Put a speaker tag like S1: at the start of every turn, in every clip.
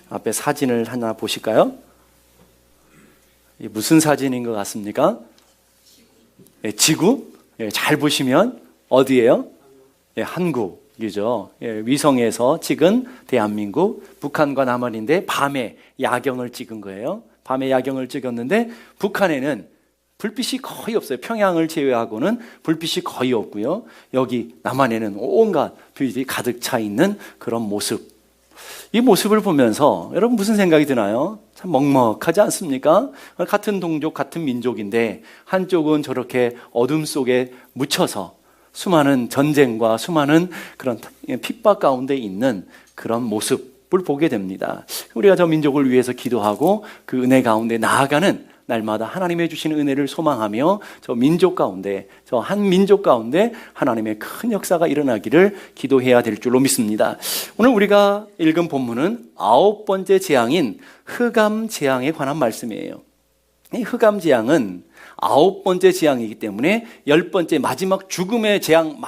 S1: 앞에 사진을 하나 보실까요? 이게 무슨 사진인 것 같습니까? 지구? 잘 보시면 어디예요? 한국이죠. 위성에서 찍은 대한민국, 북한과 남한인데 밤에 야경을 찍은 거예요. 밤에 야경을 찍었는데 북한에는 불빛이 거의 없어요. 평양을 제외하고는 불빛이 거의 없고요. 여기 남한에는 온갖 빛이 가득 차 있는 그런 모습. 이 모습을 보면서 여러분 무슨 생각이 드나요? 참 먹먹하지 않습니까? 같은 동족, 같은 민족인데 한쪽은 저렇게 어둠 속에 묻혀서 수많은 전쟁과 수많은 그런 핍박 가운데 있는 그런 모습을 보게 됩니다. 우리가 저 민족을 위해서 기도하고 그 은혜 가운데 나아가는 날마다 하나님의 주시는 은혜를 소망하며 저 민족 가운데, 저 한 민족 가운데 하나님의 큰 역사가 일어나기를 기도해야 될 줄로 믿습니다. 오늘 우리가 읽은 본문은 9번째 재앙인 흑암 재앙에 관한 말씀이에요. 이 흑암 재앙은 9번째 재앙이기 때문에 10번째 마지막 죽음의 재앙,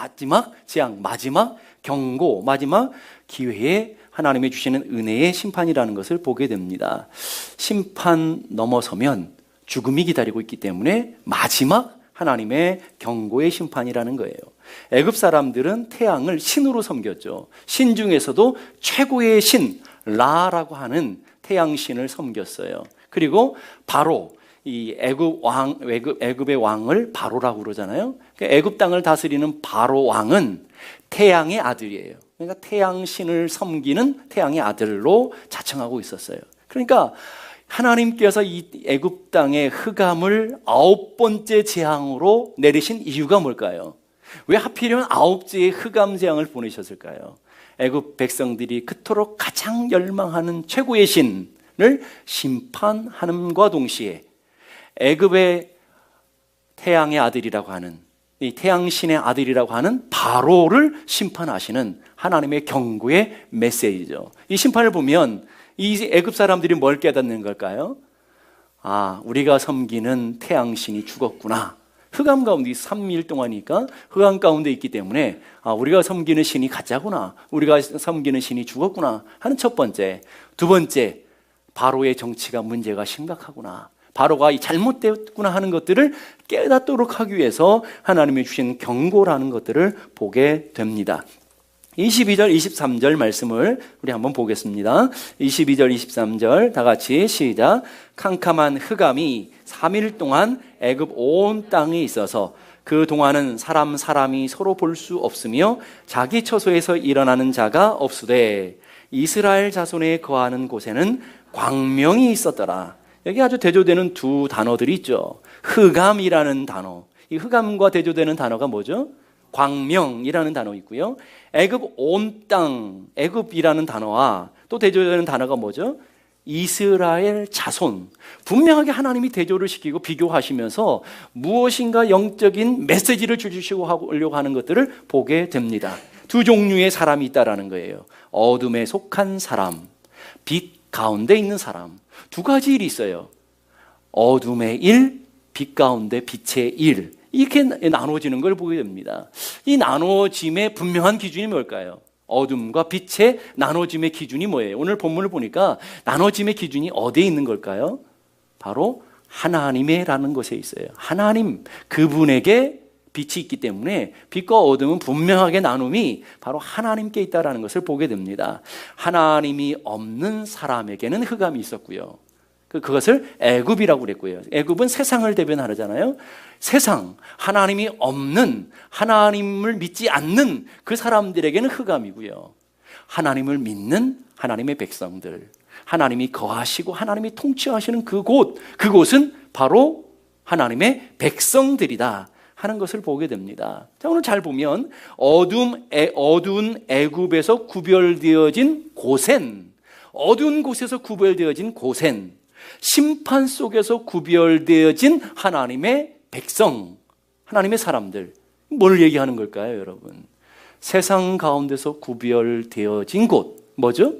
S1: 마지막 경고, 마지막 기회에 하나님이 주시는 은혜의 심판이라는 것을 보게 됩니다. 심판 넘어서면 죽음이 기다리고 있기 때문에 마지막 하나님의 경고의 심판이라는 거예요. 애굽 사람들은 태양을 신으로 섬겼죠. 신 중에서도 최고의 신 라라고 하는 태양신을 섬겼어요. 그리고 바로 이 애굽의 왕을 바로라고 그러잖아요. 애굽 땅을 다스리는 바로 왕은 태양의 아들이에요. 그러니까 태양신을 섬기는 태양의 아들로 자청하고 있었어요. 그러니까 하나님께서 이 애굽 땅의 흑암을 9번째 재앙으로 내리신 이유가 뭘까요? 왜 하필이면 9째의 흑암 재앙을 보내셨을까요? 애굽 백성들이 그토록 가장 열망하는 최고의 신을 심판함과 동시에 애굽의 태양의 아들이라고 하는, 이 태양신의 아들이라고 하는 바로를 심판하시는 하나님의 경고의 메시지죠. 이 심판을 보면 이 애굽 사람들이 뭘 깨닫는 걸까요? 아, 우리가 섬기는 태양신이 죽었구나. 흑암 가운데 3일 동안이니까 흑암 가운데 있기 때문에 아, 우리가 섬기는 신이 가짜구나. 우리가 섬기는 신이 죽었구나 하는 첫 번째. 두 번째, 바로의 정치가 문제가 심각하구나. 바로가 잘못됐구나 하는 것들을 깨닫도록 하기 위해서 하나님이 주신 경고라는 것들을 보게 됩니다. 22절, 23절 말씀을 우리 한번 보겠습니다. 22절, 23절 다 같이 시작. 캄캄한 흑암이 3일 동안 애굽 온 땅에 있어서 그 동안은 사람이 서로 볼 수 없으며 자기 처소에서 일어나는 자가 없으되 이스라엘 자손에 거하는 곳에는 광명이 있었더라. 여기 아주 대조되는 두 단어들이 있죠. 흑암이라는 단어. 이 흑암과 대조되는 단어가 뭐죠? 광명이라는 단어 있고요. 애굽 온 땅, 애굽이라는 단어와 또 대조되는 단어가 뭐죠? 이스라엘 자손. 분명하게 하나님이 대조를 시키고 비교하시면서 무엇인가 영적인 메시지를 주시고 하려고 하는 것들을 보게 됩니다. 두 종류의 사람이 있다라는 거예요. 어둠에 속한 사람, 빛 가운데 있는 사람. 두 가지 일이 있어요. 어둠의 일, 빛 가운데 빛의 일. 이렇게 나눠지는 걸 보게 됩니다. 이 나눠짐의 분명한 기준이 뭘까요? 어둠과 빛의 나눠짐의 기준이 뭐예요? 오늘 본문을 보니까 나눠짐의 기준이 어디에 있는 걸까요? 바로 하나님의라는 것에 있어요. 하나님, 그분에게 빛이 있기 때문에 빛과 어둠은 분명하게 나눔이 바로 하나님께 있다는 것을 보게 됩니다. 하나님이 없는 사람에게는 흑암이 있었고요. 그것을 애굽이라고 그랬고요. 애굽은 세상을 대변하잖아요. 세상, 하나님이 없는, 하나님을 믿지 않는 그 사람들에게는 흑암이고요. 하나님을 믿는 하나님의 백성들, 하나님이 거하시고 하나님이 통치하시는 그곳은 바로 하나님의 백성들이다 하는 것을 보게 됩니다. 자, 오늘 잘 보면 어두운 애굽에서 구별되어진 고센, 어두운 곳에서 구별되어진 고센, 심판 속에서 구별되어진 하나님의 백성, 하나님의 사람들. 뭘 얘기하는 걸까요, 여러분? 세상 가운데서 구별되어진 곳, 뭐죠?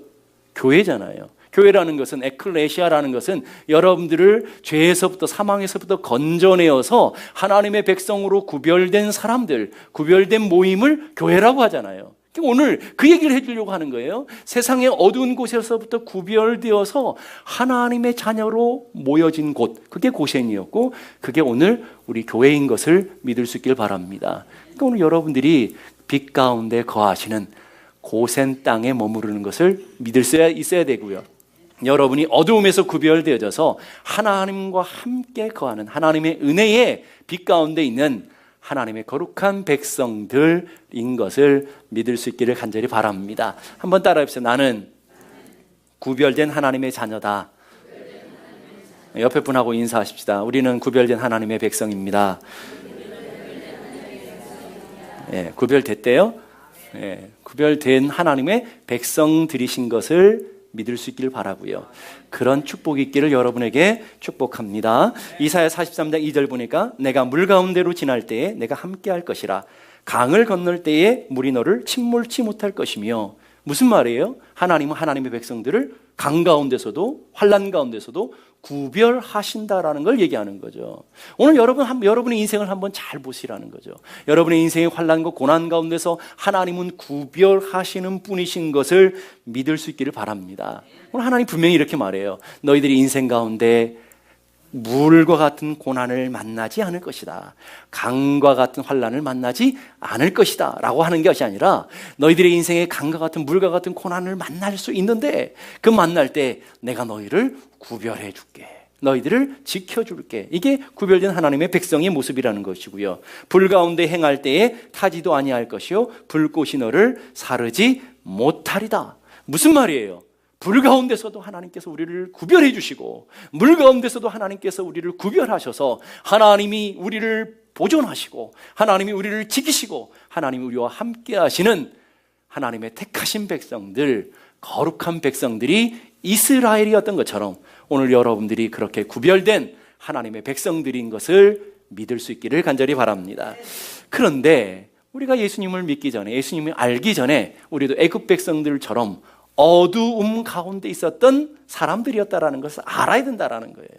S1: 교회잖아요. 교회라는 것은, 에클레시아라는 것은 여러분들을 죄에서부터, 사망에서부터 건져내어서 하나님의 백성으로 구별된 사람들, 구별된 모임을 교회라고 하잖아요. 오늘 그 얘기를 해주려고 하는 거예요. 세상의 어두운 곳에서부터 구별되어서 하나님의 자녀로 모여진 곳, 그게 고센이었고 그게 오늘 우리 교회인 것을 믿을 수 있길 바랍니다. 그러니까 오늘 여러분들이 빛 가운데 거하시는 고센 땅에 머무르는 것을 믿을 수 있어야 되고요. 여러분이 어두움에서 구별되어져서 하나님과 함께 거하는 하나님의 은혜의 빛 가운데 있는 하나님의 거룩한 백성들인 것을 믿을 수 있기를 간절히 바랍니다. 한번 따라해보세요. 나는 구별된 하나님의 자녀다. 옆에 분하고 인사하십시다. 우리는 구별된 하나님의 백성입니다. 구별됐대요. 구별된 하나님의 백성들이신 것을 믿을 수 있기를 바라고요. 그런 축복이 있기를 여러분에게 축복합니다. 이사야 43장 2절 보니까 내가 물 가운데로 지날 때에 내가 함께 할 것이라 강을 건널 때에 물이 너를 침몰치 못할 것이며. 무슨 말이에요? 하나님은 하나님의 백성들을 강 가운데서도 환난 가운데서도 구별하신다라는 걸 얘기하는 거죠. 오늘 여러분의 인생을 한번 잘 보시라는 거죠. 여러분의 인생의 환난과 고난 가운데서 하나님은 구별하시는 분이신 것을 믿을 수 있기를 바랍니다. 오늘 하나님 분명히 이렇게 말해요. 너희들이 인생 가운데 물과 같은 고난을 만나지 않을 것이다. 강과 같은 환난을 만나지 않을 것이다 라고 하는 것이 아니라 너희들의 인생에 강과 같은 물과 같은 고난을 만날 수 있는데 그 만날 때 내가 너희를 구별해 줄게. 너희들을 지켜줄게. 이게 구별된 하나님의 백성의 모습이라는 것이고요. 불 가운데 행할 때에 타지도 아니할 것이요 불꽃이 너를 사르지 못하리다. 무슨 말이에요? 불 가운데서도 하나님께서 우리를 구별해 주시고 물 가운데서도 하나님께서 우리를 구별하셔서 하나님이 우리를 보존하시고 하나님이 우리를 지키시고 하나님이 우리와 함께 하시는 하나님의 택하신 백성들, 거룩한 백성들이 이스라엘이었던 것처럼 오늘 여러분들이 그렇게 구별된 하나님의 백성들인 것을 믿을 수 있기를 간절히 바랍니다. 그런데 우리가 예수님을 믿기 전에, 예수님을 알기 전에 우리도 애굽 백성들처럼 어두움 가운데 있었던 사람들이었다라는 것을 알아야 된다라는 거예요.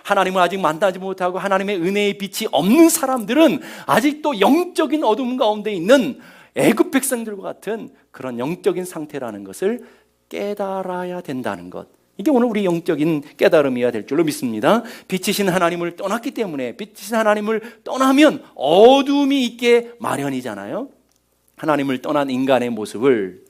S1: 하나님을 아직 만나지 못하고 하나님의 은혜의 빛이 없는 사람들은 아직도 영적인 어두움 가운데 있는 애굽 백성들과 같은 그런 영적인 상태라는 것을 깨달아야 된다는 것. 이게 오늘 우리 영적인 깨달음이어야 될 줄로 믿습니다. 빛이신 하나님을 떠났기 때문에 빛이신 하나님을 떠나면 어두움이 있게 마련이잖아요. 하나님을 떠난 인간의 모습을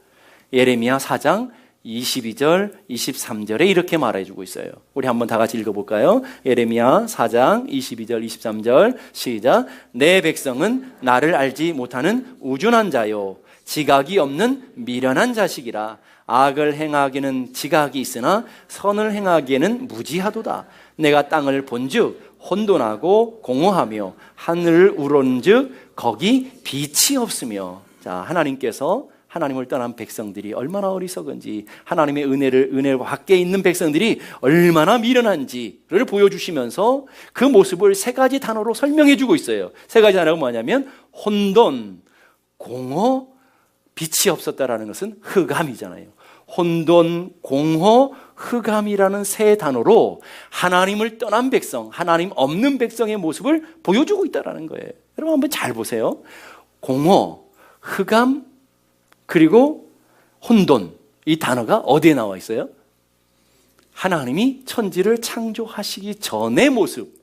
S1: 예레미야 4장 22절, 23절에 이렇게 말해주고 있어요. 우리 한번 다 같이 읽어볼까요? 예레미야 4장 22절, 23절 시작. 내 백성은 나를 알지 못하는 우둔한 자요 지각이 없는 미련한 자식이라. 악을 행하기에는 지각이 있으나 선을 행하기에는 무지하도다. 내가 땅을 본즉 혼돈하고 공허하며 하늘을 우러는즉 거기 빛이 없으며. 자, 하나님께서 하나님을 떠난 백성들이 얼마나 어리석은지, 하나님의 은혜를 밖에 있는 백성들이 얼마나 미련한지를 보여주시면서 그 모습을 세 가지 단어로 설명해 주고 있어요. 세 가지 단어가 뭐냐면 혼돈, 공허, 빛이 없었다라는 것은 흑암이잖아요. 혼돈, 공허, 흑암이라는 세 단어로 하나님을 떠난 백성, 하나님 없는 백성의 모습을 보여주고 있다는 거예요. 여러분 한번 잘 보세요. 공허, 흑암, 그리고 혼돈, 이 단어가 어디에 나와 있어요? 하나님이 천지를 창조하시기 전의 모습.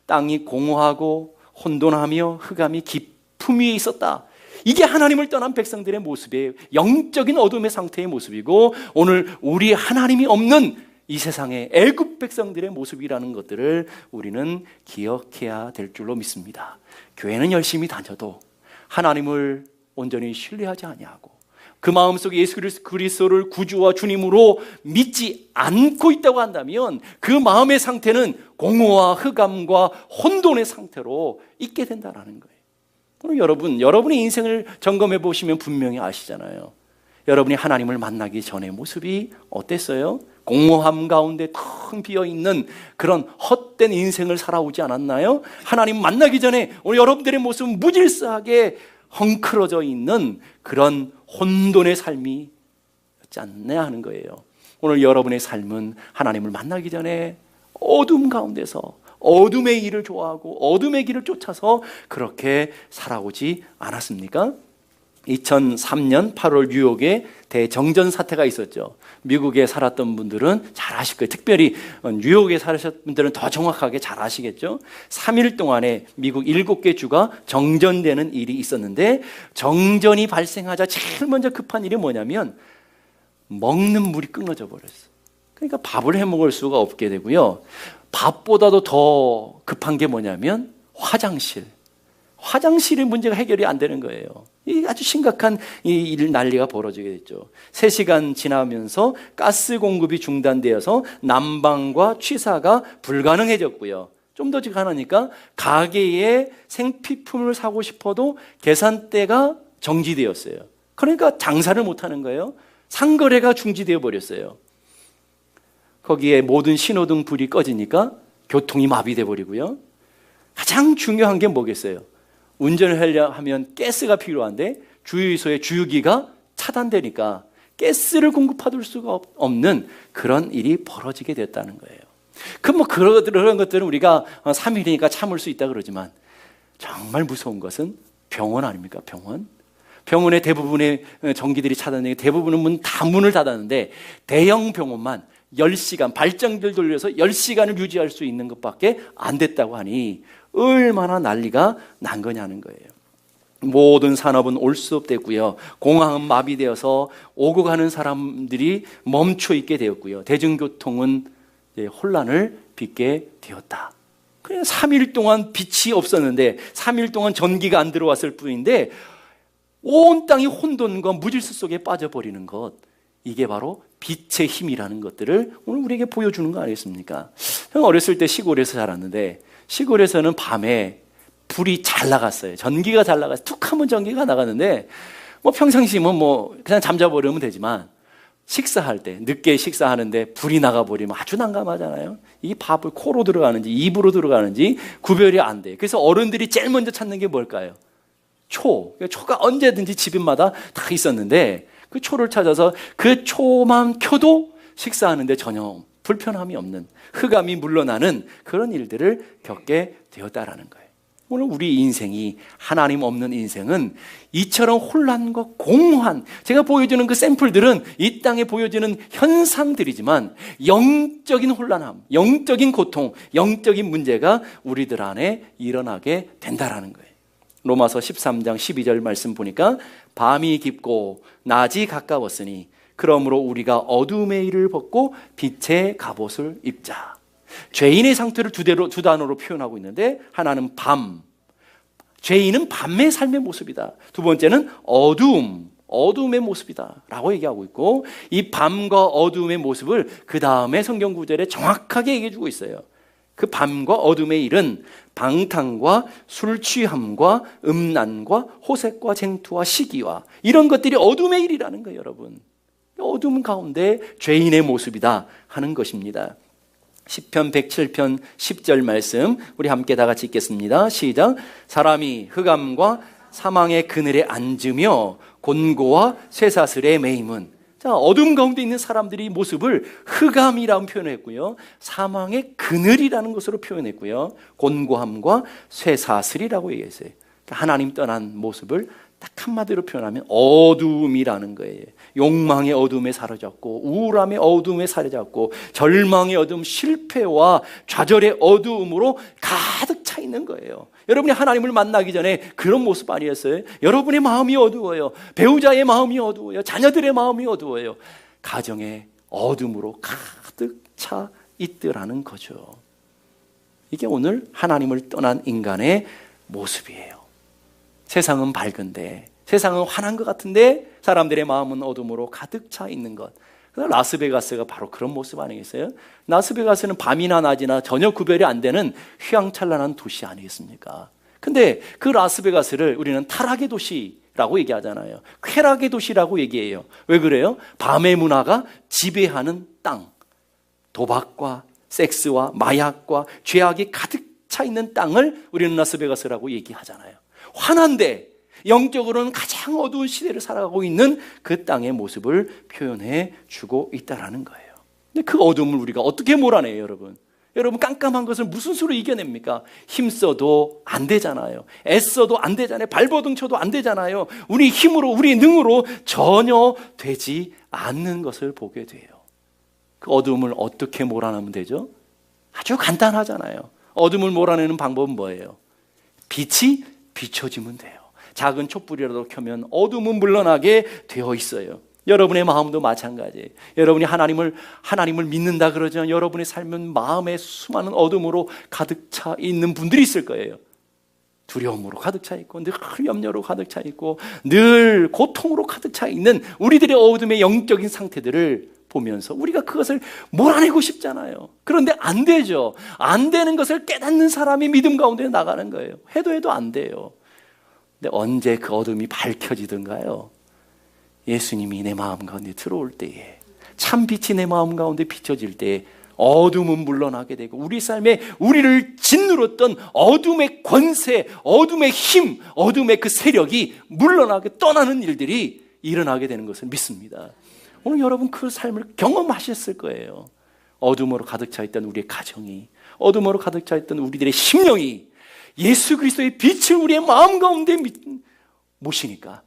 S1: 땅이 공허하고 혼돈하며 흑암이 깊음 위에 있었다. 이게 하나님을 떠난 백성들의 모습이에요. 영적인 어둠의 상태의 모습이고 오늘 우리 하나님이 없는 이 세상의 애굽 백성들의 모습이라는 것들을 우리는 기억해야 될 줄로 믿습니다. 교회는 열심히 다녀도 하나님을 온전히 신뢰하지 아니하고 그 마음속에 예수 그리스도를 구주와 주님으로 믿지 않고 있다고 한다면 그 마음의 상태는 공허와 흑암과 혼돈의 상태로 있게 된다는 거예요. 오늘 여러분의 인생을 점검해 보시면 분명히 아시잖아요. 여러분이 하나님을 만나기 전의 모습이 어땠어요? 공허함 가운데 텅 비어있는 그런 헛된 인생을 살아오지 않았나요? 하나님 만나기 전에 오늘 여러분들의 모습은 무질서하게 헝클어져 있는 그런 혼돈의 삶이 였지 않냐 하는 거예요. 오늘 여러분의 삶은 하나님을 만나기 전에 어둠 가운데서 어둠의 일을 좋아하고 어둠의 길을 쫓아서 그렇게 살아오지 않았습니까? 2003년 8월 뉴욕에 대정전 사태가 있었죠. 미국에 살았던 분들은 잘 아실 거예요. 특별히 뉴욕에 사셨던 분들은 더 정확하게 잘 아시겠죠. 3일 동안에 미국 7개 주가 정전되는 일이 있었는데, 정전이 발생하자 제일 먼저 급한 일이 뭐냐면 먹는 물이 끊어져 버렸어요. 그러니까 밥을 해 먹을 수가 없게 되고요. 밥보다도 더 급한 게 뭐냐면 화장실의 문제가 해결이 안 되는 거예요. 이 아주 심각한 이 난리가 벌어지게 됐죠. 3시간 지나면서 가스 공급이 중단되어서 난방과 취사가 불가능해졌고요. 좀 더 가나니까 가게에 생필품을 사고 싶어도 계산대가 정지되었어요. 그러니까 장사를 못하는 거예요. 상거래가 중지되어 버렸어요. 거기에 모든 신호등 불이 꺼지니까 교통이 마비돼 버리고요. 가장 중요한 게 뭐겠어요? 운전을 하려면 가스가 필요한데 주유소의 주유기가 차단되니까 가스를 공급받을 수가 없는 그런 일이 벌어지게 됐다는 거예요. 그런 것들은 우리가 3일이니까 참을 수 있다 그러지만, 정말 무서운 것은 병원 아닙니까? 병원의 대부분의 전기들이 차단되고 대부분의 문을 닫았는데, 대형 병원만 10시간 발전기를 돌려서 10시간을 유지할 수 있는 것밖에 안 됐다고 하니 얼마나 난리가 난 거냐는 거예요. 모든 산업은 올 수 없됐고요. 공항은 마비되어서 오고 가는 사람들이 멈춰 있게 되었고요. 대중교통은 혼란을 빚게 되었다. 그냥 3일 동안 빛이 없었는데, 3일 동안 전기가 안 들어왔을 뿐인데 온 땅이 혼돈과 무질서 속에 빠져버리는 것, 이게 바로 빛의 힘이라는 것들을 오늘 우리에게 보여주는 거 아니겠습니까? 저는 어렸을 때 시골에서 자랐는데, 시골에서는 밤에 불이 잘 나갔어요. 전기가 잘 나가서 툭 하면 전기가 나갔는데, 평상시면 그냥 잠자버리면 되지만, 식사할 때, 늦게 식사하는데 불이 나가버리면 아주 난감하잖아요. 이 밥을 코로 들어가는지 입으로 들어가는지 구별이 안 돼요. 그래서 어른들이 제일 먼저 찾는 게 뭘까요? 초가 언제든지 집마다 다 있었는데, 그 초를 찾아서 그 초만 켜도 식사하는데 전혀 불편함이 없는, 흑암이 물러나는 그런 일들을 겪게 되었다라는 거예요. 오늘 우리 인생이, 하나님 없는 인생은 이처럼 혼란과 공허한, 제가 보여주는 그 샘플들은 이 땅에 보여지는 현상들이지만, 영적인 혼란함, 영적인 고통, 영적인 문제가 우리들 안에 일어나게 된다라는 거예요. 로마서 13장 12절 말씀 보니까, 밤이 깊고 낮이 가까웠으니 그러므로 우리가 어둠의 일을 벗고 빛의 갑옷을 입자. 죄인의 상태를 두 단어로 표현하고 있는데, 하나는 밤, 죄인은 밤의 삶의 모습이다. 두 번째는 어둠의 모습이다 라고 얘기하고 있고, 이 밤과 어둠의 모습을 그 다음에 성경 구절에 정확하게 얘기해 주고 있어요. 그 밤과 어둠의 일은 방탕과 술 취함과 음란과 호색과 쟁투와 시기와, 이런 것들이 어둠의 일이라는 거예요. 여러분, 어둠 가운데 죄인의 모습이다 하는 것입니다. 시편 107편 10절 말씀 우리 함께 다 같이 읽겠습니다. 시작. 사람이 흑암과 사망의 그늘에 앉으며 곤고와 쇠사슬에 매임은. 자, 어둠 가운데 있는 사람들이 모습을 흑암이라고 표현했고요, 사망의 그늘이라는 것으로 표현했고요, 곤고함과 쇠사슬이라고 얘기했어요. 그러니까 하나님 떠난 모습을 딱 한마디로 표현하면 어둠이라는 거예요. 욕망의 어둠에 사로잡고, 우울함의 어둠에 사로잡고, 절망의 어둠, 실패와 좌절의 어둠으로 가득 차 있는 거예요. 여러분이 하나님을 만나기 전에 그런 모습 아니었어요? 여러분의 마음이 어두워요. 배우자의 마음이 어두워요. 자녀들의 마음이 어두워요. 가정의 어둠으로 가득 차 있더라는 거죠. 이게 오늘 하나님을 떠난 인간의 모습이에요. 세상은 밝은데, 세상은 환한 것 같은데 사람들의 마음은 어둠으로 가득 차 있는 것. 라스베가스가 바로 그런 모습 아니겠어요? 라스베가스는 밤이나 낮이나 전혀 구별이 안 되는 휘황찬란한 도시 아니겠습니까? 근데 그 라스베가스를 우리는 타락의 도시라고 얘기하잖아요. 쾌락의 도시라고 얘기해요. 왜 그래요? 밤의 문화가 지배하는 땅, 도박과 섹스와 마약과 죄악이 가득 차 있는 땅을 우리는 라스베가스라고 얘기하잖아요. 환한데 영적으로는 가장 어두운 시대를 살아가고 있는 그 땅의 모습을 표현해 주고 있다라는 거예요. 근데 그 어둠을 우리가 어떻게 몰아내요, 여러분? 여러분, 깜깜한 것을 무슨 수로 이겨냅니까? 힘써도 안 되잖아요. 애써도 안 되잖아요. 발버둥 쳐도 안 되잖아요. 우리 힘으로, 우리 능으로 전혀 되지 않는 것을 보게 돼요. 그 어둠을 어떻게 몰아내면 되죠? 아주 간단하잖아요. 어둠을 몰아내는 방법은 뭐예요? 빛이 비춰지면 돼요. 작은 촛불이라도 켜면 어둠은 물러나게 되어 있어요. 여러분의 마음도 마찬가지예요. 여러분이 하나님을 믿는다 그러지만 여러분의 삶은 마음에 수많은 어둠으로 가득 차 있는 분들이 있을 거예요. 두려움으로 가득 차 있고, 늘 염려로 가득 차 있고, 늘 고통으로 가득 차 있는 우리들의 어둠의 영적인 상태들을 보면서 우리가 그것을 몰아내고 싶잖아요. 그런데 안 되죠. 안 되는 것을 깨닫는 사람이 믿음 가운데 나가는 거예요. 해도 안 돼요. 근데 언제 그 어둠이 밝혀지던가요? 예수님이 내 마음 가운데 들어올 때에, 참 빛이 내 마음 가운데 비춰질 때에 어둠은 물러나게 되고, 우리 삶에 우리를 짓누렀던 어둠의 권세, 어둠의 힘, 어둠의 그 세력이 물러나게 떠나는 일들이 일어나게 되는 것을 믿습니다. 오늘 여러분 그 삶을 경험하셨을 거예요. 어둠으로 가득 차 있던 우리의 가정이, 어둠으로 가득 차 있던 우리들의 심령이 예수 그리스도의 빛을 우리의 마음 가운데 모시니까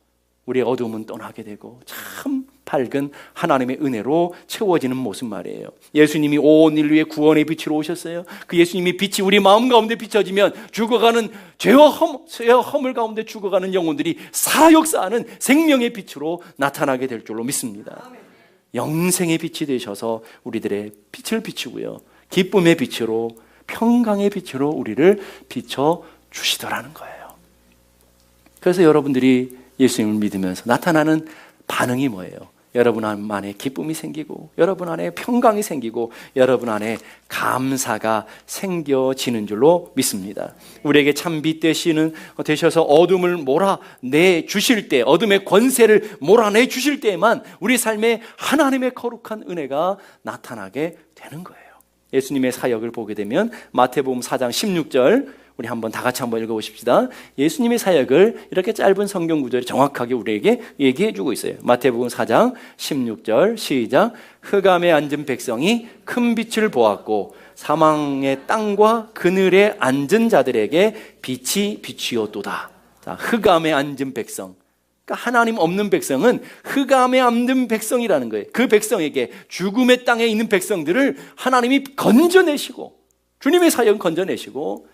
S1: 우리의 어둠은 떠나게 되고 참 밝은 하나님의 은혜로 채워지는 모습 말이에요. 예수님이 온 인류의 구원의 빛으로 오셨어요. 그 예수님의 빛이 우리 마음 가운데 비춰지면 죽어가는 죄와 허물 가운데 죽어가는 영혼들이 사역사하는 생명의 빛으로 나타나게 될 줄로 믿습니다. 영생의 빛이 되셔서 우리들의 빛을 비추고요, 기쁨의 빛으로, 평강의 빛으로 우리를 비춰주시더라는 거예요. 그래서 여러분들이 예수님을 믿으면서 나타나는 반응이 뭐예요? 여러분 안에 기쁨이 생기고, 여러분 안에 평강이 생기고, 여러분 안에 감사가 생겨지는 줄로 믿습니다. 우리에게 참 빛 되셔서 어둠을 몰아내 주실 때, 어둠의 권세를 몰아내 주실 때에만 우리 삶에 하나님의 거룩한 은혜가 나타나게 되는 거예요. 예수님의 사역을 보게 되면 마태복음 4장 16절, 우리 한번 다 같이 한번 읽어보십시다. 예수님의 사역을 이렇게 짧은 성경 구절이 정확하게 우리에게 얘기해 주고 있어요. 마태복음 4장 16절 시작. 흑암에 앉은 백성이 큰 빛을 보았고 사망의 땅과 그늘에 앉은 자들에게 빛이 비치었도다. 자, 흑암에 앉은 백성, 그러니까 하나님 없는 백성은 흑암에 앉은 백성이라는 거예요. 그 백성에게, 죽음의 땅에 있는 백성들을 하나님이 건져내시고, 주님의 사역은 건져내시고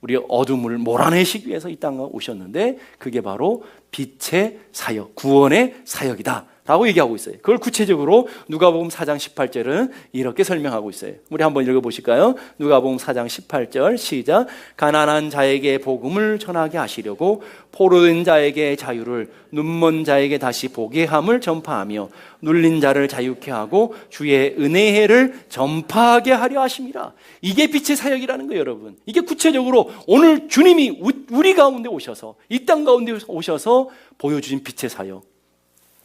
S1: 우리 어둠을 몰아내시기 위해서 이 땅에 오셨는데, 그게 바로 빛의 사역, 구원의 사역이다 라고 얘기하고 있어요. 그걸 구체적으로 누가복음 4장 18절은 이렇게 설명하고 있어요. 우리 한번 읽어보실까요? 누가복음 4장 18절 시작. 가난한 자에게 복음을 전하게 하시려고 포로된 자에게 자유를, 눈먼 자에게 다시 보게 함을 전파하며 눌린 자를 자유케 하고 주의 은혜의 해를 전파하게 하려 하심이라. 이게 빛의 사역이라는 거예요, 여러분. 이게 구체적으로 오늘 주님이 우리 가운데 오셔서, 이 땅 가운데 오셔서 보여주신 빛의 사역.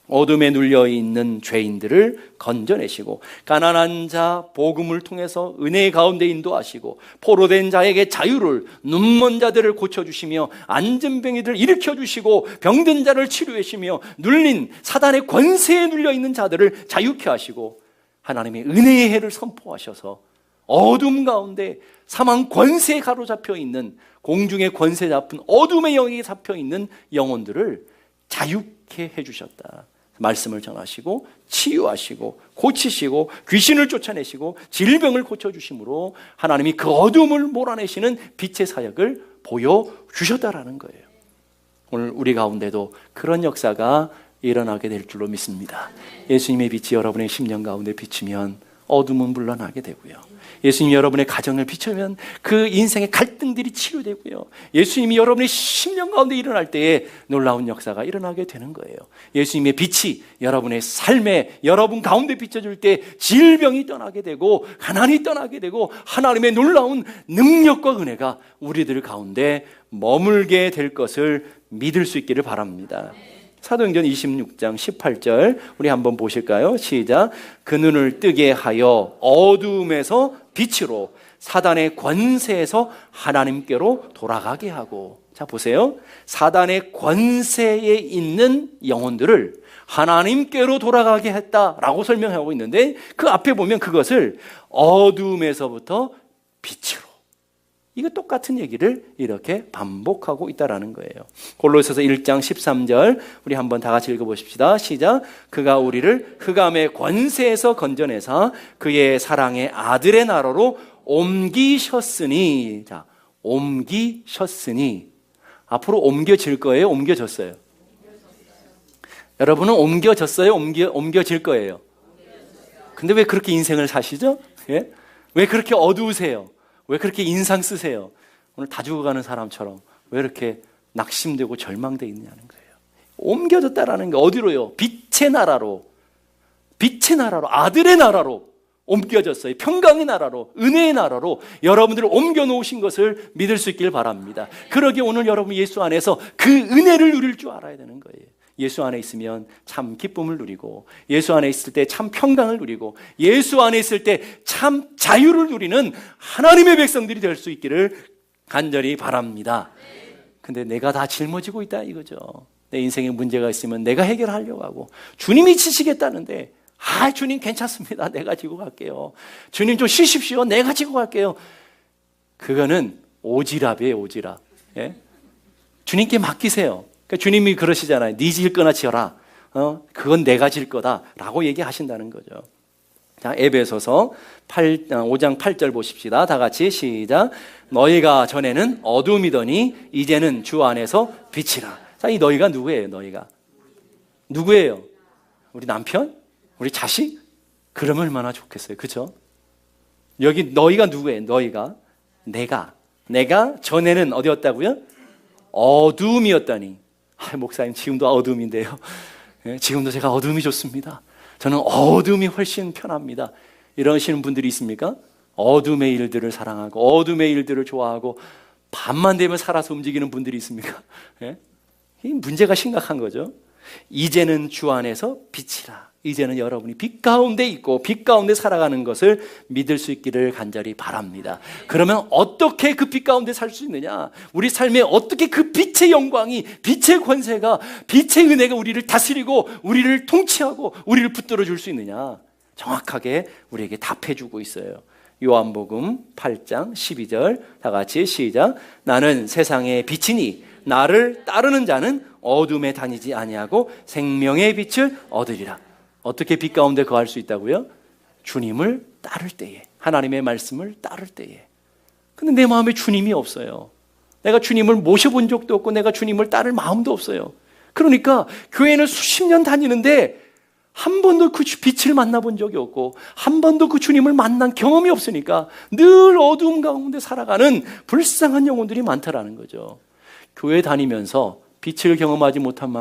S1: 어둠에 눌려있는 죄인들을 건져내시고, 가난한 자 복음을 통해서 은혜의 가운데 인도하시고, 포로된 자에게 자유를, 눈먼 자들을 고쳐주시며 안전병이들 일으켜주시고, 병든 자를 치료하시며 눌린 사단의 권세에 눌려있는 자들을 자유케 하시고, 하나님의 은혜의 해를 선포하셔서 어둠 가운데 사망 권세에 가로잡혀 있는, 공중의 권세 잡힌 어둠의 영역에 잡혀 있는 영혼들을 자유케 해주셨다. 말씀을 전하시고 치유하시고 고치시고 귀신을 쫓아내시고 질병을 고쳐주심으로 하나님이 그 어둠을 몰아내시는 빛의 사역을 보여주셨다라는 거예요. 오늘 우리 가운데도 그런 역사가 일어나게 될 줄로 믿습니다. 예수님의 빛이 여러분의 심령 가운데 비치면 어둠은 물러나게 되고요, 예수님이 여러분의 가정을 비추면 그 인생의 갈등들이 치료되고요, 예수님이 여러분의 심령 가운데 일어날 때에 놀라운 역사가 일어나게 되는 거예요. 예수님의 빛이 여러분의 삶에, 여러분 가운데 비춰줄 때 질병이 떠나게 되고 가난이 떠나게 되고 하나님의 놀라운 능력과 은혜가 우리들 가운데 머물게 될 것을 믿을 수 있기를 바랍니다. 사도행전 26장 18절 우리 한번 보실까요? 시작. 그 눈을 뜨게 하여 어둠에서 빛으로, 사단의 권세에서 하나님께로 돌아가게 하고. 자, 보세요. 사단의 권세에 있는 영혼들을 하나님께로 돌아가게 했다라고 설명하고 있는데, 그 앞에 보면 그것을 어둠에서부터 빛으로. 이거 똑같은 얘기를 이렇게 반복하고 있다라는 거예요. 골로새서 1장 13절 우리 한번 다 같이 읽어보십시다. 시작. 그가 우리를 흑암의 권세에서 건져내사 그의 사랑의 아들의 나라로 옮기셨으니. 자, 옮기셨으니. 앞으로 옮겨질 거예요? 옮겨졌어요? 여러분은 옮겨졌어요? 옮겨질 거예요? 근데 왜 그렇게 인생을 사시죠? 예? 왜 그렇게 어두우세요? 왜 그렇게 인상 쓰세요? 오늘 다 죽어가는 사람처럼 왜 이렇게 낙심되고 절망되어 있냐는 거예요. 옮겨졌다라는 게 어디로요? 빛의 나라로. 빛의 나라로, 아들의 나라로 옮겨졌어요. 평강의 나라로, 은혜의 나라로 여러분들을 옮겨놓으신 것을 믿을 수 있길 바랍니다. 그러기에 오늘 여러분 예수 안에서 그 은혜를 누릴 줄 알아야 되는 거예요. 예수 안에 있으면 참 기쁨을 누리고, 예수 안에 있을 때 참 평강을 누리고, 예수 안에 있을 때 참 자유를 누리는 하나님의 백성들이 될 수 있기를 간절히 바랍니다. 근데 내가 다 짊어지고 있다 이거죠. 내 인생에 문제가 있으면 내가 해결하려고 하고, 주님이 지시겠다는데 주님 괜찮습니다. 내가 지고 갈게요. 주님 좀 쉬십시오. 내가 지고 갈게요. 그거는 오지랖이에요. 오지랖. 예? 주님께 맡기세요. 그러니까 주님이 그러시잖아요. 네 질 거나 지어라. 그건 내가 질 거다 라고 얘기하신다는 거죠. 자, 에베소서 5장 8절 보십시다. 다 같이 시작. 너희가 전에는 어둠이더니 이제는 주 안에서 빛이라. 자, 이 너희가 누구예요? 너희가 누구예요? 우리 남편? 우리 자식? 그러면 얼마나 좋겠어요. 그렇죠? 여기 너희가 누구예요? 너희가 내가 전에는 어디였다고요? 어둠이었다니. 목사님 지금도 어둠인데요. 지금도 제가 어둠이 좋습니다. 저는 어둠이 훨씬 편합니다. 이러시는 분들이 있습니까? 어둠의 일들을 사랑하고 어둠의 일들을 좋아하고 밤만 되면 살아서 움직이는 분들이 있습니까? 이 문제가 심각한 거죠. 이제는 주 안에서 빛이라. 이제는 여러분이 빛 가운데 있고 빛 가운데 살아가는 것을 믿을 수 있기를 간절히 바랍니다. 그러면 어떻게 그 빛 가운데 살 수 있느냐? 우리 삶에 어떻게 그 빛의 영광이, 빛의 권세가, 빛의 은혜가 우리를 다스리고 우리를 통치하고 우리를 붙들어 줄 수 있느냐? 정확하게 우리에게 답해 주고 있어요. 요한복음 8장 12절 다 같이 시작. 나는 세상의 빛이니 나를 따르는 자는 어둠에 다니지 아니하고 생명의 빛을 얻으리라. 어떻게 빛 가운데 거할 수 있다고요? 주님을 따를 때에, 하나님의 말씀을 따를 때에. 근데 내 마음에 주님이 없어요. 내가 주님을 모셔본 적도 없고 내가 주님을 따를 마음도 없어요. 그러니까 교회는 수십 년 다니는데 한 번도 그 빛을 만나본 적이 없고 한 번도 그 주님을 만난 경험이 없으니까 늘 어두움 가운데 살아가는 불쌍한 영혼들이 많다라는 거죠. 교회 다니면서 빛을 경험하지 못한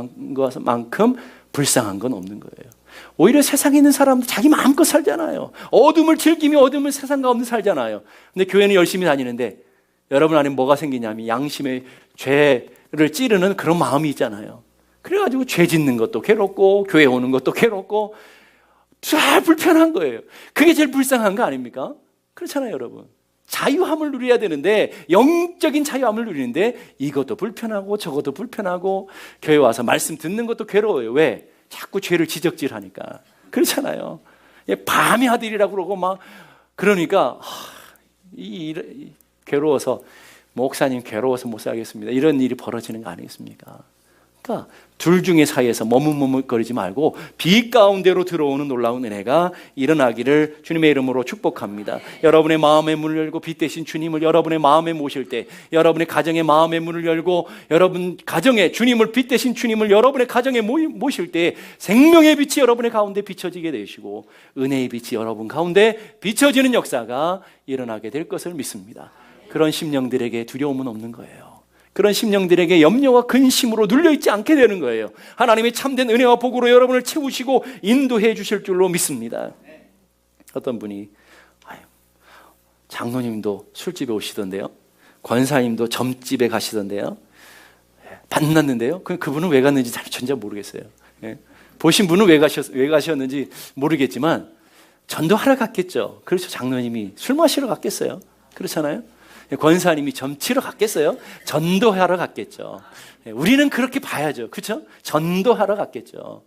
S1: 만큼 불쌍한 건 없는 거예요. 오히려 세상에 있는 사람도 자기 마음껏 살잖아요. 어둠을 즐기며 어둠을 세상 가운데 살잖아요. 근데 교회는 열심히 다니는데 여러분 안에 뭐가 생기냐면 양심의 죄를 찌르는 그런 마음이 있잖아요. 그래가지고 죄 짓는 것도 괴롭고 교회 오는 것도 괴롭고 다 불편한 거예요. 그게 제일 불쌍한 거 아닙니까? 그렇잖아요, 여러분. 자유함을 누려야 되는데, 영적인 자유함을 누리는데 이것도 불편하고 저것도 불편하고 교회 와서 말씀 듣는 것도 괴로워요. 왜? 자꾸 죄를 지적질하니까. 그렇잖아요. 밤의 아들이라고 그러고 막 그러니까 괴로워서 목사님 괴로워서 못 살겠습니다. 이런 일이 벌어지는 거 아니겠습니까? 그러니까 둘 중의 사이에서 머뭇머뭇거리지 말고 빛 가운데로 들어오는 놀라운 은혜가 일어나기를 주님의 이름으로 축복합니다. 여러분의 마음의 문을 열고 빛 대신 주님을 여러분의 마음에 모실 때, 여러분의 가정의 마음의 문을 열고 여러분 가정에 주님을, 빛 대신 주님을 여러분의 가정에 모실 때 생명의 빛이 여러분의 가운데 비춰지게 되시고 은혜의 빛이 여러분 가운데 비춰지는 역사가 일어나게 될 것을 믿습니다. 그런 심령들에게 두려움은 없는 거예요. 그런 심령들에게 염려와 근심으로 눌려있지 않게 되는 거예요. 하나님의 참된 은혜와 복으로 여러분을 채우시고 인도해 주실 줄로 믿습니다. 어떤 분이 장로님도 술집에 오시던데요, 권사님도 점집에 가시던데요, 만났는데요, 그분은 왜 갔는지 전혀 모르겠어요. 보신 분은 왜 가셨는지 모르겠지만 전도하러 갔겠죠. 그렇죠. 장로님이 술 마시러 갔겠어요. 그렇잖아요. 권사님이 점치러 갔겠어요? 전도하러 갔겠죠. 우리는 그렇게 봐야죠. 그렇죠? 전도하러 갔겠죠.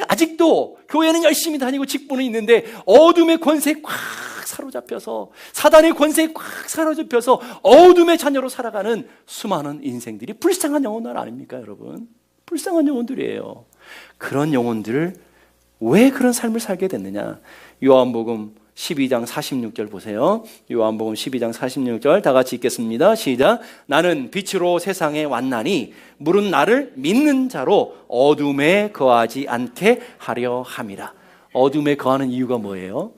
S1: 아직도 교회는 열심히 다니고 직분은 있는데 어둠의 권세에 꽉 사로잡혀서 사단의 권세에 꽉 사로잡혀서 어둠의 자녀로 살아가는 수많은 인생들이 불쌍한 영혼들 아닙니까, 여러분? 불쌍한 영혼들이에요. 그런 영혼들을 왜 그런 삶을 살게 됐느냐? 요한복음 12장 46절 보세요. 요한복음 12장 46절 다 같이 읽겠습니다. 시작. 나는 빛으로 세상에 왔나니 물은 나를 믿는 자로 어둠에 거하지 않게 하려 함이라. 어둠에 거하는 이유가 뭐예요?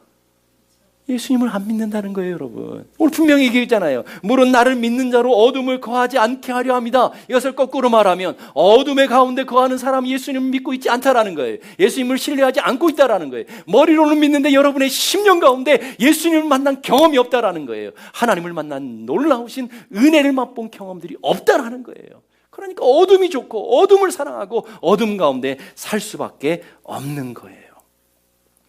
S1: 예수님을 안 믿는다는 거예요, 여러분. 오늘 분명히 얘기했잖아요. 물은 나를 믿는 자로 어둠을 거하지 않게 하려 합니다. 이것을 거꾸로 말하면 어둠의 가운데 거하는 사람이 예수님을 믿고 있지 않다라는 거예요. 예수님을 신뢰하지 않고 있다라는 거예요. 머리로는 믿는데 여러분의 심령 가운데 예수님을 만난 경험이 없다라는 거예요. 하나님을 만난 놀라우신 은혜를 맛본 경험들이 없다라는 거예요. 그러니까 어둠이 좋고 어둠을 사랑하고 어둠 가운데 살 수밖에 없는 거예요.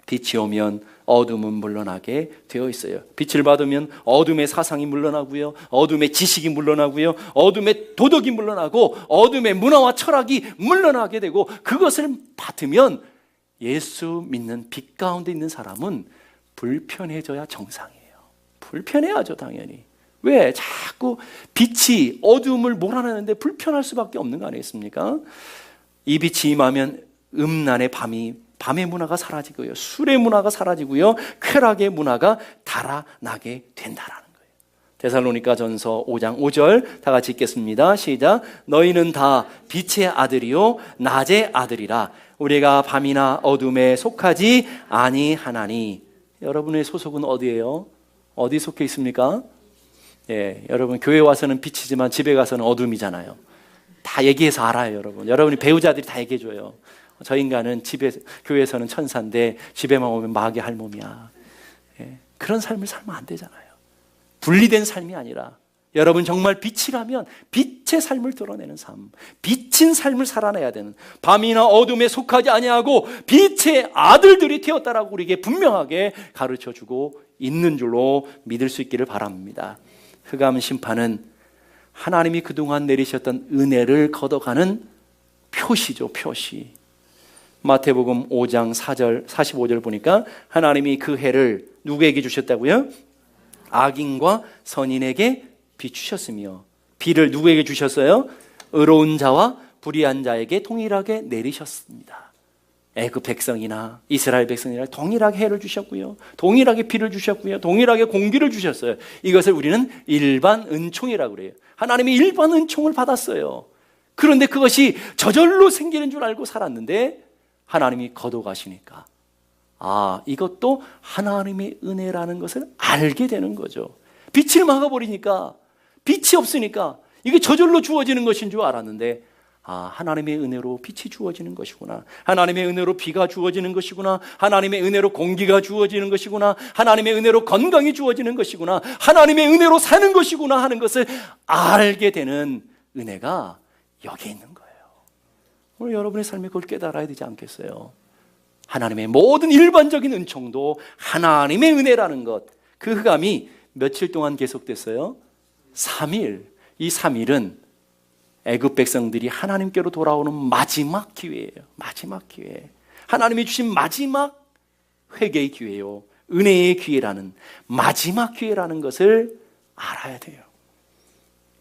S1: 빛이 오면 어둠은 물러나게 되어 있어요. 빛을 받으면 어둠의 사상이 물러나고요, 어둠의 지식이 물러나고요, 어둠의 도덕이 물러나고 어둠의 문화와 철학이 물러나게 되고, 그것을 받으면 예수 믿는 빛 가운데 있는 사람은 불편해져야 정상이에요. 불편해야죠, 당연히. 왜? 자꾸 빛이 어둠을 몰아내는데 불편할 수밖에 없는 거 아니겠습니까? 이 빛이 임하면 음란의 밤의 문화가 사라지고요, 술의 문화가 사라지고요, 쾌락의 문화가 달아나게 된다라는 거예요. 데살로니가 전서 5장 5절 다 같이 읽겠습니다. 시작. 너희는 다 빛의 아들이요 낮의 아들이라. 우리가 밤이나 어둠에 속하지 아니하나니. 여러분의 소속은 어디예요? 어디 속해 있습니까? 예, 여러분 교회 와서는 빛이지만 집에 가서는 어둠이잖아요. 다 얘기해서 알아요, 여러분. 여러분이 배우자들이 다 얘기해줘요. 저 인간은 교회에서는 천사인데 집에만 오면 마귀 할멈이야. 예, 그런 삶을 살면 안 되잖아요. 분리된 삶이 아니라 여러분 정말 빛이라면 빛의 삶을 드러내는 삶, 빛인 삶을 살아내야 되는, 밤이나 어둠에 속하지 아니하고 빛의 아들들이 되었다라고 우리에게 분명하게 가르쳐주고 있는 줄로 믿을 수 있기를 바랍니다. 흑암 심판은 하나님이 그동안 내리셨던 은혜를 걷어가는 표시죠, 표시. 마태복음 5장 4절 45절 보니까 하나님이 그 해를 누구에게 주셨다고요? 악인과 선인에게 비추셨으며, 비를 누구에게 주셨어요? 의로운 자와 불의한 자에게 동일하게 내리셨습니다. 애굽 백성이나 이스라엘 백성이나 동일하게 해를 주셨고요, 동일하게 비를 주셨고요, 동일하게 공기를 주셨어요. 이것을 우리는 일반 은총이라고 그래요. 하나님이 일반 은총을 받았어요. 그런데 그것이 저절로 생기는 줄 알고 살았는데 하나님이 거둬가시니까 이것도 하나님의 은혜라는 것을 알게 되는 거죠. 빛을 막아버리니까, 빛이 없으니까 이게 저절로 주어지는 것인 줄 알았는데 하나님의 은혜로 빛이 주어지는 것이구나, 하나님의 은혜로 비가 주어지는 것이구나, 하나님의 은혜로 공기가 주어지는 것이구나, 하나님의 은혜로 건강이 주어지는 것이구나, 하나님의 은혜로 사는 것이구나 하는 것을 알게 되는 은혜가 여기에 있는 거예요. 오늘 여러분의 삶에 그걸 깨달아야 되지 않겠어요? 하나님의 모든 일반적인 은총도 하나님의 은혜라는 것, 그 흑암이 며칠 동안 계속됐어요? 3일. 이 3일은 애굽 백성들이 하나님께로 돌아오는 마지막 기회예요. 마지막 기회. 하나님이 주신 마지막 회개의 기회요, 은혜의 기회라는, 마지막 기회라는 것을 알아야 돼요.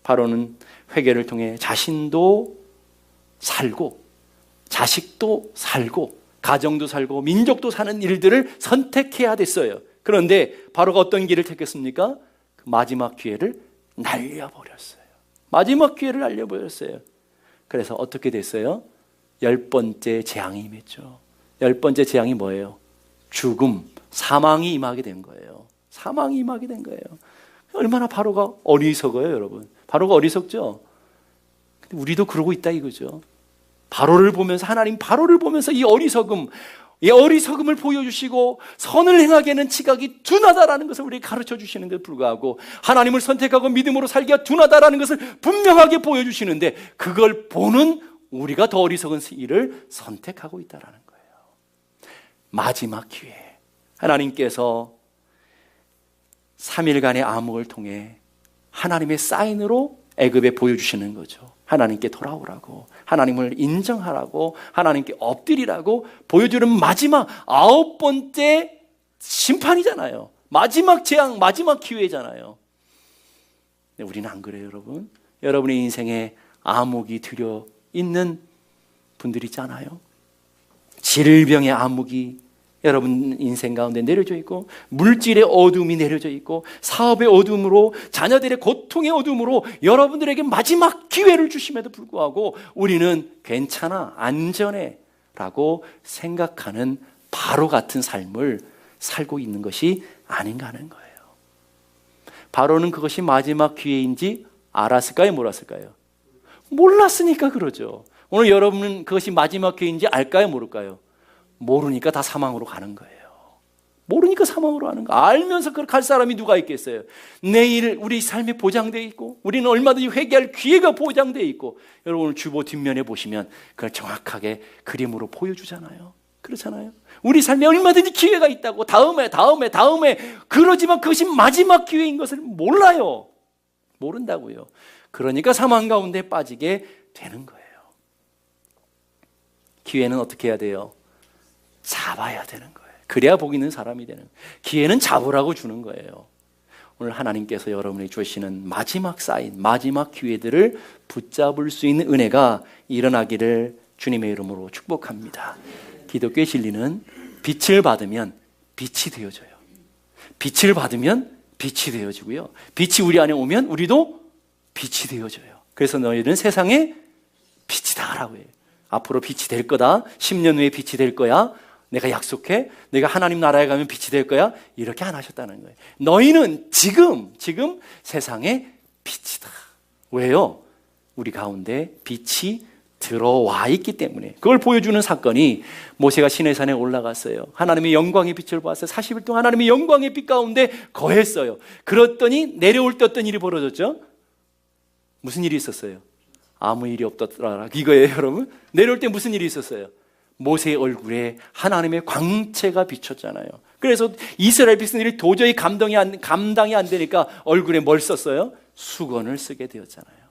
S1: 바로는 회개를 통해 자신도 살고 자식도 살고 가정도 살고 민족도 사는 일들을 선택해야 됐어요. 그런데 바로가 어떤 길을 택했습니까? 그 마지막 기회를 날려버렸어요. 마지막 기회를 날려버렸어요. 그래서 어떻게 됐어요? 10번째 재앙이 임했죠. 10번째 재앙이 뭐예요? 죽음, 사망이 임하게 된 거예요. 사망이 임하게 된 거예요. 얼마나 바로가 어리석어요, 여러분. 바로가 어리석죠? 근데 우리도 그러고 있다 이거죠. 바로를 보면서, 하나님 바로를 보면서 이 어리석음을 보여주시고 선을 행하기에는 지각이 둔하다라는 것을 우리에게 가르쳐 주시는 데 불구하고, 하나님을 선택하고 믿음으로 살기가 둔하다라는 것을 분명하게 보여주시는데, 그걸 보는 우리가 더 어리석은 일을 선택하고 있다라는 거예요. 마지막 기회, 하나님께서 3일간의 암흑을 통해 하나님의 사인으로 애굽에 보여주시는 거죠. 하나님께 돌아오라고, 하나님을 인정하라고, 하나님께 엎드리라고 보여주는 마지막 9번째 심판이잖아요. 마지막 재앙, 마지막 기회잖아요. 근데 우리는 안 그래요, 여러분. 여러분의 인생에 암흑이 들여 있는 분들 있잖아요. 질병의 암흑이 여러분 인생 가운데 내려져 있고, 물질의 어둠이 내려져 있고, 사업의 어둠으로, 자녀들의 고통의 어둠으로 여러분들에게 마지막 기회를 주심에도 불구하고 우리는 괜찮아, 안전해 라고 생각하는 바로 같은 삶을 살고 있는 것이 아닌가 하는 거예요. 바로는 그것이 마지막 기회인지 알았을까요? 몰랐을까요? 몰랐으니까 그러죠. 오늘 여러분은 그것이 마지막 기회인지 알까요? 모를까요? 모르니까 다 사망으로 가는 거예요. 모르니까 사망으로 가는 거. 알면서 그렇게 갈 사람이 누가 있겠어요? 내일 우리 삶이 보장되어 있고, 우리는 얼마든지 회개할 기회가 보장되어 있고, 여러분 오늘 주보 뒷면에 보시면 그걸 정확하게 그림으로 보여주잖아요. 그렇잖아요. 우리 삶에 얼마든지 기회가 있다고, 다음에 그러지만 그것이 마지막 기회인 것을 몰라요. 모른다고요. 그러니까 사망 가운데 빠지게 되는 거예요. 기회는 어떻게 해야 돼요? 잡아야 되는 거예요. 그래야 복 있는 사람이 되는 거예요. 기회는 잡으라고 주는 거예요. 오늘 하나님께서 여러분이 주시는 마지막 사인, 마지막 기회들을 붙잡을 수 있는 은혜가 일어나기를 주님의 이름으로 축복합니다. 기독교의 진리는 빛을 받으면 빛이 되어져요. 빛을 받으면 빛이 되어지고요. 빛이 우리 안에 오면 우리도 빛이 되어져요. 그래서 너희는 세상의 빛이다라고 해요. 앞으로 빛이 될 거다. 10년 후에 빛이 될 거야. 내가 약속해. 내가 하나님 나라에 가면 빛이 될 거야. 이렇게 안 하셨다는 거예요. 너희는 지금 세상의 빛이다. 왜요? 우리 가운데 빛이 들어와 있기 때문에. 그걸 보여주는 사건이 모세가 시내산에 올라갔어요. 하나님의 영광의 빛을 봤어요. 40일 동안 하나님의 영광의 빛 가운데 거했어요. 그랬더니 내려올 때 어떤 일이 벌어졌죠? 무슨 일이 있었어요? 아무 일이 없더라 이거예요, 여러분. 내려올 때 무슨 일이 있었어요? 모세의 얼굴에 하나님의 광채가 비쳤잖아요. 그래서 이스라엘 백성들이 도저히 감당이 안 되니까 얼굴에 뭘 썼어요? 수건을 쓰게 되었잖아요.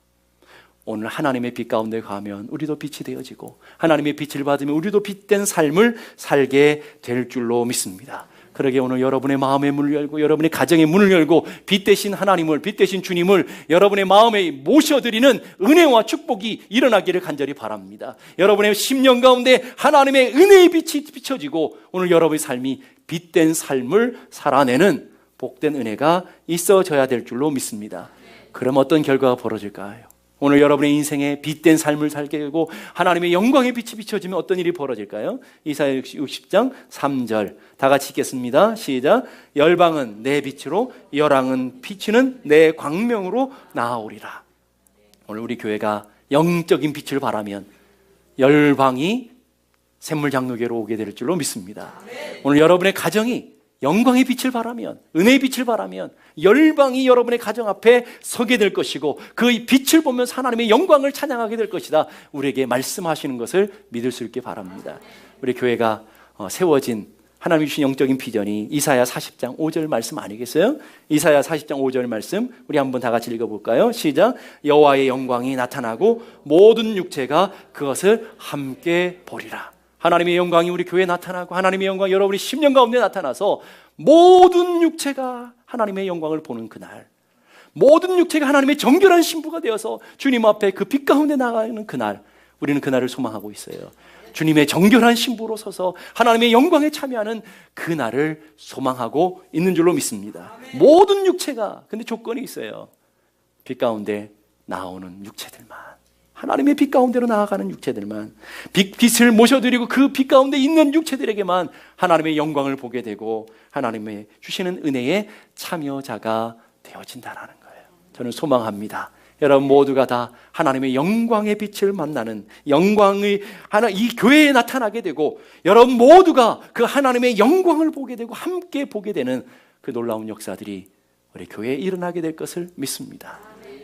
S1: 오늘 하나님의 빛 가운데 가면 우리도 빛이 되어지고, 하나님의 빛을 받으면 우리도 빛된 삶을 살게 될 줄로 믿습니다. 그러게 오늘 여러분의 마음의 문을 열고, 여러분의 가정의 문을 열고, 빛 대신 하나님을, 빛 대신 주님을 여러분의 마음에 모셔드리는 은혜와 축복이 일어나기를 간절히 바랍니다. 여러분의 심령 가운데 하나님의 은혜의 빛이 비춰지고, 오늘 여러분의 삶이 빛된 삶을 살아내는 복된 은혜가 있어져야 될 줄로 믿습니다. 그럼 어떤 결과가 벌어질까요? 오늘 여러분의 인생에 빛된 삶을 살게 되고 하나님의 영광의 빛이 비춰지면 어떤 일이 벌어질까요? 이사야 60장 3절 다 같이 읽겠습니다. 시작. 열방은 내 빛으로, 열왕은 비치는 내 광명으로 나아오리라. 오늘 우리 교회가 영적인 빛을 바라면 열방이 샘물장로교로 오게 될 줄로 믿습니다. 오늘 여러분의 가정이 영광의 빛을 바라면, 은혜의 빛을 바라면 열방이 여러분의 가정 앞에 서게 될 것이고, 그 빛을 보면서 하나님의 영광을 찬양하게 될 것이다. 우리에게 말씀하시는 것을 믿을 수 있게 바랍니다. 우리 교회가 세워진 하나님이 주신 영적인 비전이 이사야 40장 5절 말씀 아니겠어요? 이사야 40장 5절 말씀 우리 한번 다 같이 읽어볼까요? 시작. 여호와의 영광이 나타나고 모든 육체가 그것을 함께 보리라. 하나님의 영광이 우리 교회에 나타나고, 하나님의 영광이 여러분의 심령 가운데 나타나서 모든 육체가 하나님의 영광을 보는 그날, 모든 육체가 하나님의 정결한 신부가 되어서 주님 앞에 그 빛 가운데 나가는 그날, 우리는 그날을 소망하고 있어요. 주님의 정결한 신부로 서서 하나님의 영광에 참여하는 그날을 소망하고 있는 줄로 믿습니다. 모든 육체가, 근데 조건이 있어요. 빛 가운데 나오는 육체들만, 하나님의 빛 가운데로 나아가는 육체들만, 빛을 모셔드리고 그 빛 가운데 있는 육체들에게만 하나님의 영광을 보게 되고 하나님의 주시는 은혜의 참여자가 되어진다는 거예요. 저는 소망합니다. 여러분 모두가 다 하나님의 영광의 빛을 만나는, 영광의 이 교회에 나타나게 되고, 여러분 모두가 그 하나님의 영광을 보게 되고 함께 보게 되는 그 놀라운 역사들이 우리 교회에 일어나게 될 것을 믿습니다.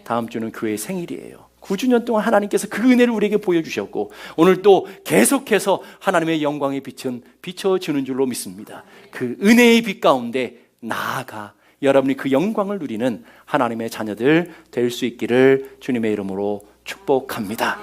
S1: 다음 주는 교회의 생일이에요. 9주년 동안 하나님께서 그 은혜를 우리에게 보여주셨고, 오늘 또 계속해서 하나님의 영광의 빛은 비춰주는 줄로 믿습니다. 그 은혜의 빛 가운데 나아가 여러분이 그 영광을 누리는 하나님의 자녀들 될 수 있기를 주님의 이름으로 축복합니다.